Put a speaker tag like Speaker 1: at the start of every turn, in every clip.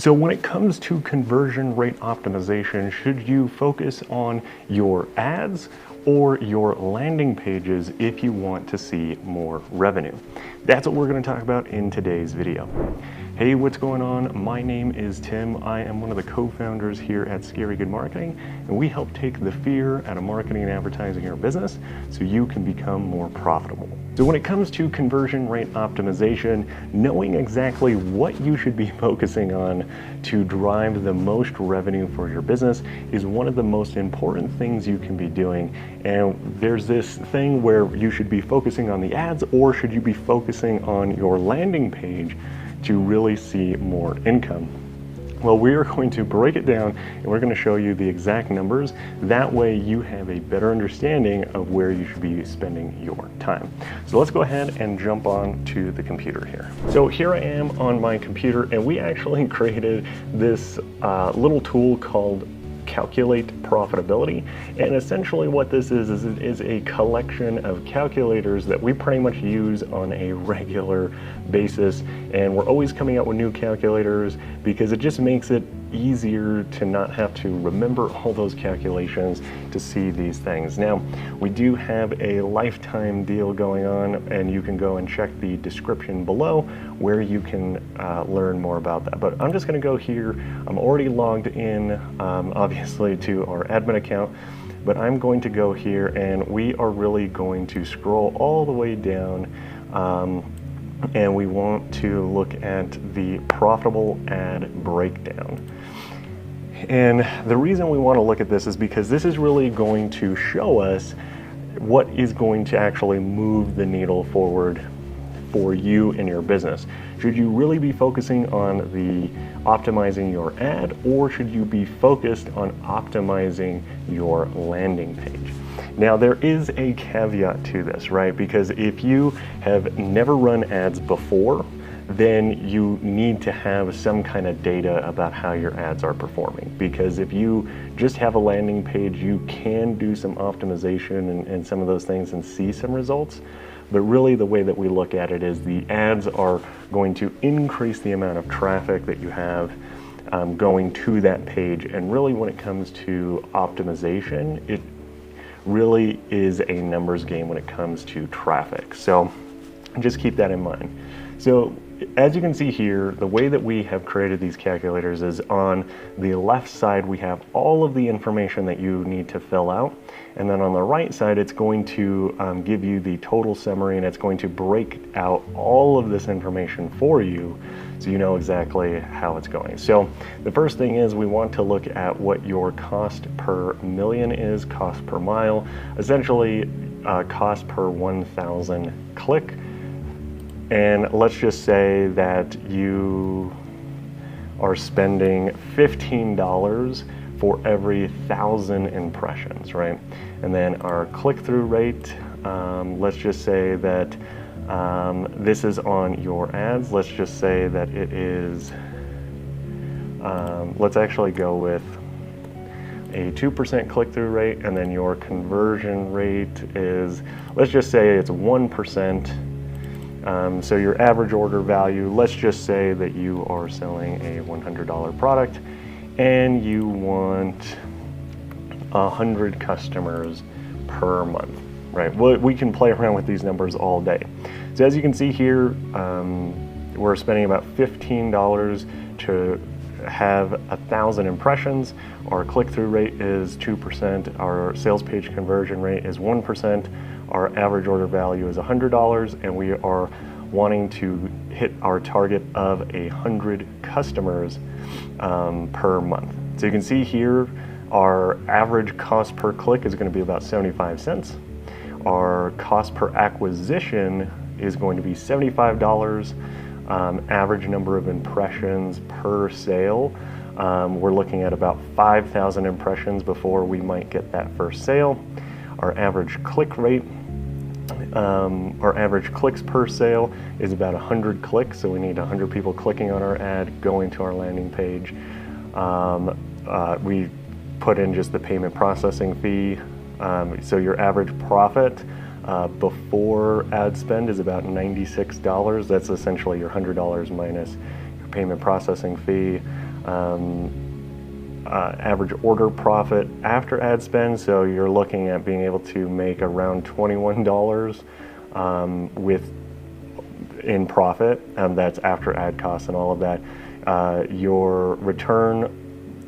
Speaker 1: So when it comes to conversion rate optimization, should you focus on your ads or your landing pages if you want to see more revenue? That's what we're going to talk about in today's video. Hey, what's going on? My name is Tim. I am one of the co-founders here at Scary Good Marketing, and we help take the fear out of marketing and advertising your business so you can become more profitable. So when it comes to conversion rate optimization, knowing exactly what you should be focusing on to drive the most revenue for your business is one of the most important things you can be doing. And there's this thing where you should be focusing on the ads, or should you be focusing on your landing page to really see more income? Well, we are going to break it down and we're going to show you the exact numbers. That way you have a better understanding of where you should be spending your time. So let's go ahead and jump on to the computer here. So here I am on my computer, and we actually created this little tool called Calculate Profitability. And essentially what this is a collection of calculators that we pretty much use on a regular basis. And we're always coming out with new calculators because it just makes it easier to not have to remember all those calculations to see these things. Now, we do have a lifetime deal going on, and you can go and check the description below where you can learn more about that. But I'm just going to go here. I'm already logged in, obviously, to our admin account, but I'm going to go here and we are really going to scroll all the way down, and we want to look at the profitable ad breakdown. And the reason we want to look at this is because this is really going to show us what is going to actually move the needle forward for you and your business. Should you really be focusing on the optimizing your ad, or should you be focused on optimizing your landing page? Now, there is a caveat to this, right? Because if you have never run ads before, then you need to have some kind of data about how your ads are performing. Because if you just have a landing page, you can do some optimization and some of those things and see some results. But really the way that we look at it is the ads are going to increase the amount of traffic that you have going to that page. And really when it comes to optimization, it really is a numbers game when it comes to traffic. So just keep that in mind. So as you can see here, the way that we have created these calculators is on the left side, we have all of the information that you need to fill out. And then on the right side, it's going to give you the total summary, and it's going to break out all of this information for you so you know exactly how it's going. So the first thing is we want to look at what your cost per million is, cost per mile, essentially cost per 1,000 click. And let's just say that you are spending $15 for every 1,000 impressions, right? And then our click-through rate, let's just say that this is on your ads. Let's just say that it is, let's actually go with a 2% click-through rate, and then your conversion rate is, let's just say it's 1%. So your average order value, let's just say that you are selling a $100 product and you want 100 customers per month, right? We can play around with these numbers all day. So as you can see here, we're spending about $15 to have 1,000 impressions. Our click-through rate is 2%. Our sales page conversion rate is 1%. Our average order value is $100, and we are wanting to hit our target of 100 customers per month. So you can see here, our average cost per click is going to be about 75 cents. Our cost per acquisition is going to be $75. Average number of impressions per sale, we're looking at about 5,000 impressions before we might get that first sale. Our average click rate, our average clicks per sale is about 100 clicks, so we need 100 people clicking on our ad, going to our landing page. We put in just the payment processing fee, so your average profit before ad spend is about $96. That's essentially your $100 minus your payment processing fee. average order profit after ad spend. So you're looking at being able to make around $21 in profit. That's after ad costs and all of that. Your return,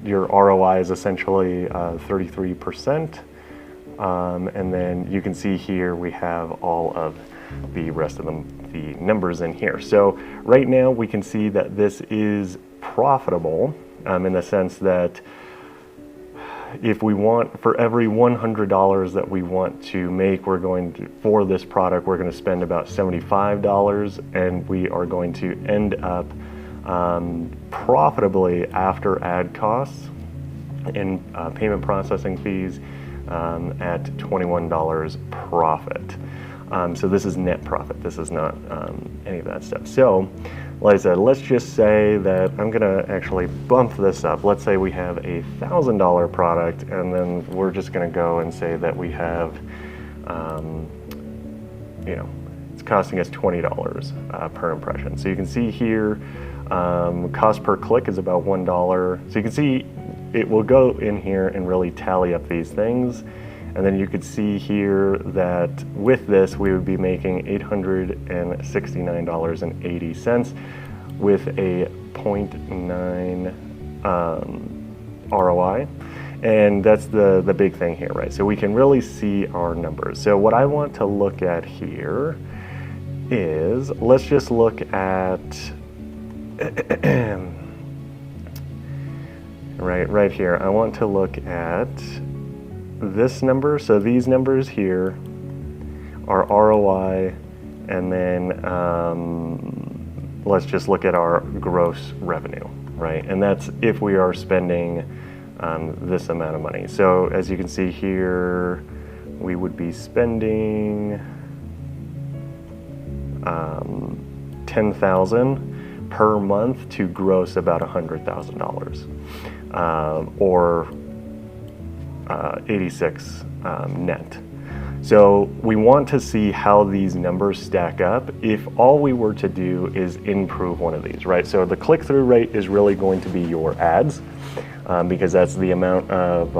Speaker 1: your ROI is essentially 33%. And then you can see here we have all of the rest of the numbers in here. So right now we can see that this is profitable in the sense that if we want, for every $100 that we want to make, we're going to, for this product, we're going to spend about $75, and we are going to end up profitably after ad costs and payment processing fees at $21 profit. So this is net profit. This is not any of that stuff. So, like I said, let's just say that I'm gonna actually bump this up. Let's say we have a $1,000 product, and then we're just gonna go and say that we have, it's costing us $20 per impression. So you can see here, cost per click is about $1. So you can see it will go in here and really tally up these things. And then you could see here that with this, we would be making $869.80 with a 0.9 ROI. And that's the big thing here, right? So we can really see our numbers. So what I want to look at here is, let's just look at, right here, I want to look at this number. So these numbers here are ROI, and then let's just look at our gross revenue, right? And that's if we are spending this amount of money. So as you can see here, we would be spending $10,000 per month to gross about $100,000, or 86 net. So we want to see how these numbers stack up if all we were to do is improve one of these, right? So the click-through rate is really going to be your ads, because that's the amount of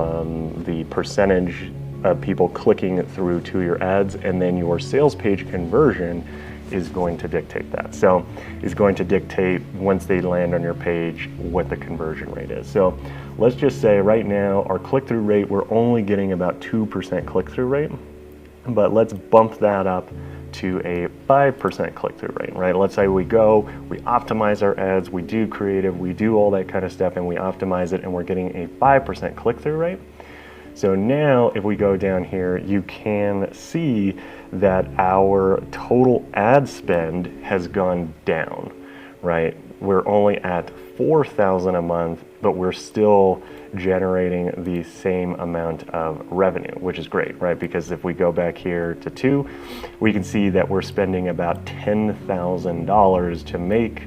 Speaker 1: the percentage of people clicking through to your ads, and then your sales page conversion is going to dictate that. So it's going to dictate, once they land on your page, what the conversion rate is. So let's just say right now our click-through rate, we're only getting about 2% click-through rate, but let's bump that up to a 5% click-through rate, right? Let's say we optimize our ads, we do creative, we do all that kind of stuff, and we optimize it, and we're getting a 5% click-through rate. So now if we go down here, you can see that our total ad spend has gone down, right? We're only at $4,000 a month, but we're still generating the same amount of revenue, which is great, right? Because if we go back here to 2, we can see that we're spending about $10,000 to make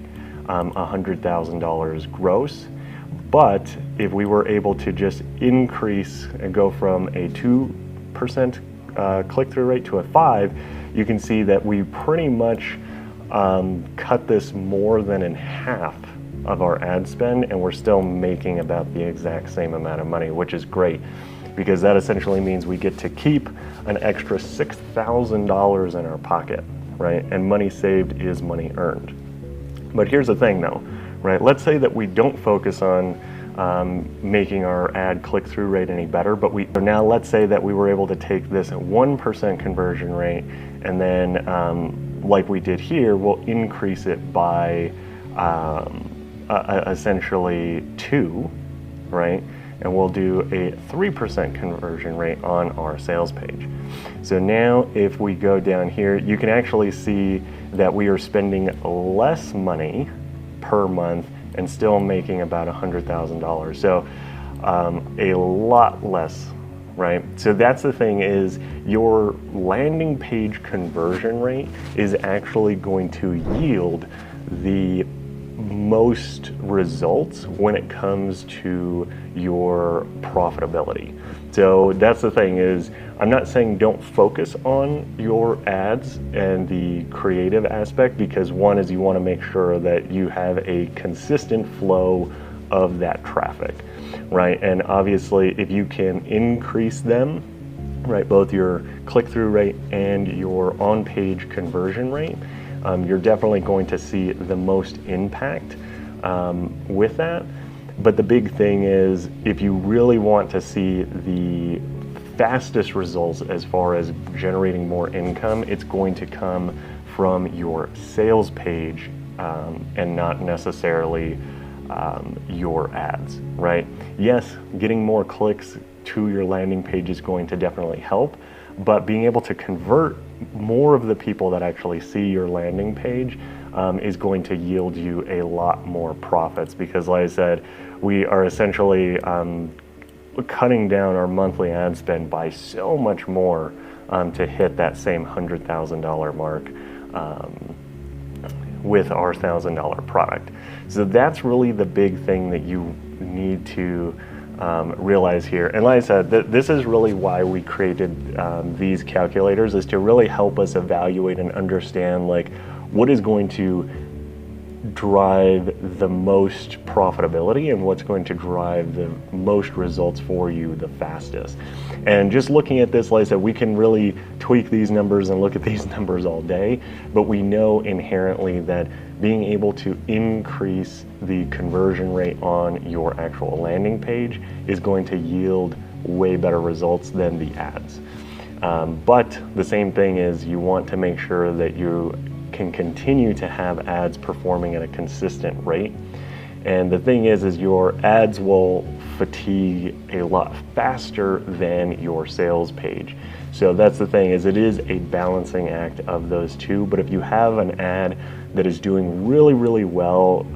Speaker 1: $100,000 gross. But if we were able to just increase and go from a 2% click-through rate to a 5%, you can see that we pretty much cut this more than in half of our ad spend, and we're still making about the exact same amount of money, which is great, because that essentially means we get to keep an extra $6,000 in our pocket, right? And money saved is money earned. But here's the thing though, right? Let's say that we don't focus on making our ad click-through rate any better, but now let's say that we were able to take this 1% conversion rate, and then like we did here, we'll increase it by essentially 2, right? And we'll do a 3% conversion rate on our sales page. So now if we go down here, you can actually see that we are spending less money per month and still making about $100,000. So a lot less, right? So that's the thing, is your landing page conversion rate is actually going to yield the most results when it comes to your profitability. So that's the thing, is I'm not saying don't focus on your ads and the creative aspect, because one is you want to make sure that you have a consistent flow of that traffic, right? And obviously, if you can increase them, right, both your click-through rate and your on-page conversion rate, you're definitely going to see the most impact with that. But the big thing is, if you really want to see the fastest results as far as generating more income, it's going to come from your sales page and not necessarily your ads, right? Yes, getting more clicks to your landing page is going to definitely help, but being able to convert more of the people that actually see your landing page is going to yield you a lot more profits, because like I said, we are essentially cutting down our monthly ad spend by so much more to hit that same $100,000 mark with our $1,000 product. So that's really the big thing that you need to realize here. And like I said, this is really why we created these calculators, is to really help us evaluate and understand like what is going to drive the most profitability and what's going to drive the most results for you the fastest. And just looking at this, like I said, we can really tweak these numbers and look at these numbers all day, but we know inherently that being able to increase the conversion rate on your actual landing page is going to yield way better results than the ads. But the same thing is, you want to make sure that you can continue to have ads performing at a consistent rate. And the thing is your ads will fatigue a lot faster than your sales page. So that's the thing, is it is a balancing act of those two. But if you have an ad that is doing really, really well,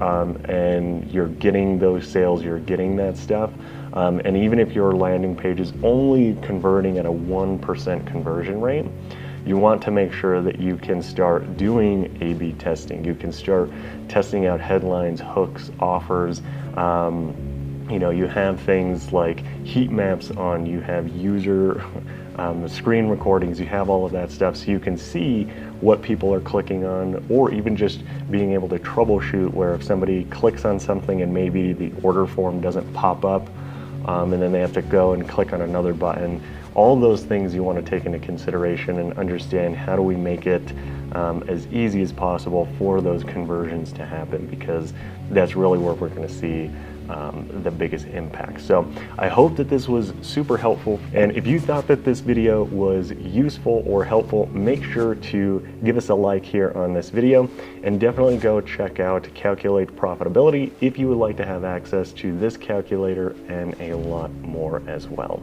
Speaker 1: and you're getting those sales, you're getting that stuff, and even if your landing page is only converting at a 1% conversion rate, you want to make sure that you can start doing A/B testing. You can start testing out headlines, hooks, offers. You have things like heat maps on, you have user screen recordings, you have all of that stuff, so you can see what people are clicking on, or even just being able to troubleshoot where if somebody clicks on something and maybe the order form doesn't pop up, and then they have to go and click on another button. All those things you want to take into consideration and understand, how do we make it as easy as possible for those conversions to happen, because that's really where we're going to see the biggest impact. So I hope that this was super helpful, and if you thought that this video was useful or helpful, make sure to give us a like here on this video, and definitely go check out Calculate Profitability if you would like to have access to this calculator and a lot more as well.